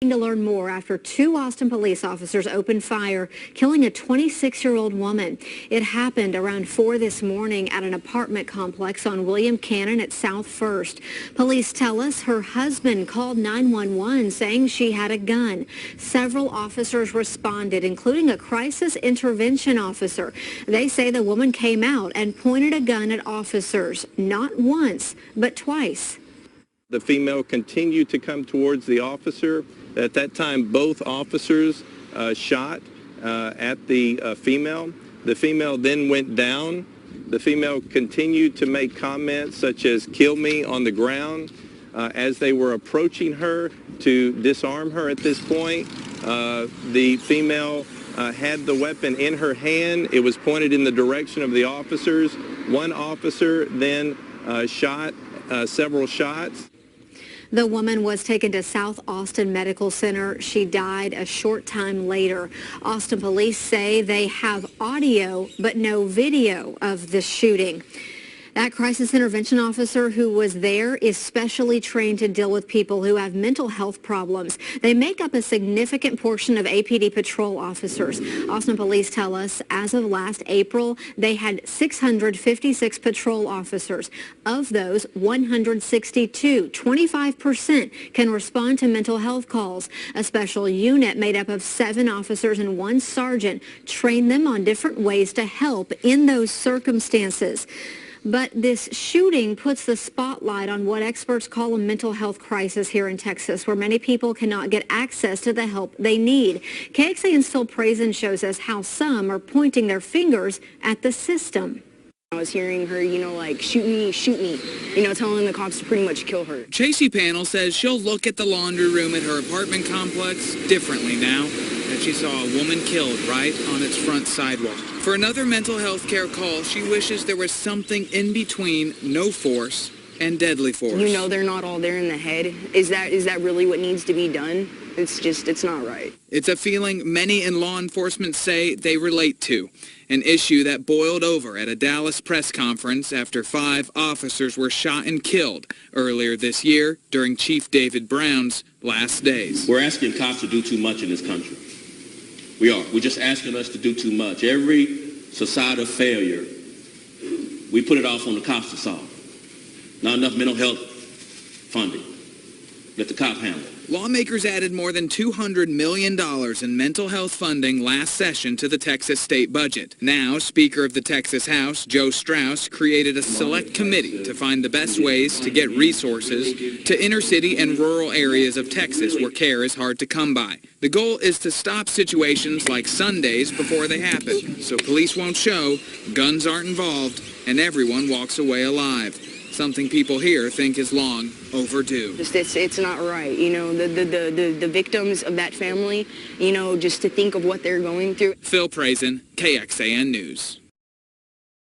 To learn more after 2 Austin police officers opened fire, killing a 26-year-old woman. It happened around 4 this morning at an apartment complex on William Cannon at South First. Police tell us her husband called 911 saying she had a gun. Several officers responded, including a crisis intervention officer. They say the woman came out and pointed a gun at officers, not once, but twice. The female continued to come towards the officer. At that time, both officers shot at the female. The female then went down. The female continued to make comments such as "kill me" on the ground. As they were approaching her to disarm her at this point, the female had the weapon in her hand. It was pointed in the direction of the officers. One officer then shot several shots. The woman was taken to South Austin Medical Center. She died a short time later. Austin police say they have audio but no video of the shooting. That crisis intervention officer who was there is specially trained to deal with people who have mental health problems. They make up a significant portion of APD patrol officers. Austin police tell us as of last April, they had 656 patrol officers. Of those, 162, 25%, can respond to mental health calls. A special unit made up of 7 officers and 1 sergeant trained them on different ways to help in those circumstances. But this shooting puts the spotlight on what experts call a mental health crisis here in Texas, where many people cannot get access to the help they need. KXAN's Phil Prazen shows us how some are pointing their fingers at the system. I was hearing her, like, shoot me, telling the cops to pretty much kill her. Chasey Panel says she'll look at the laundry room at her apartment complex differently now that she saw a woman killed right on its front sidewalk. For another mental health care call, she wishes there was something in between no force and deadly force. They're not all there in the head. Is that really what needs to be done? It's not right. It's a feeling many in law enforcement say they relate to. An issue that boiled over at a Dallas press conference after 5 officers were shot and killed earlier this year during Chief David Brown's last days. We're asking cops to do too much in this country. We are. We're just asking us to do too much. Every societal failure, we put it off on the cops to solve. Not enough mental health funding. Let the cop handle it. Lawmakers added more than $200 million in mental health funding last session to the Texas state budget. Now, Speaker of the Texas House, Joe Straus, created a select committee to find the best ways to get resources to inner city and rural areas of Texas where care is hard to come by. The goal is to stop situations like Sundays before they happen, so police won't show, guns aren't involved, and everyone walks away alive. Something people here think is long overdue. It's not right, the victims of that family, just to think of what they're going through. Phil Prazen, KXAN News.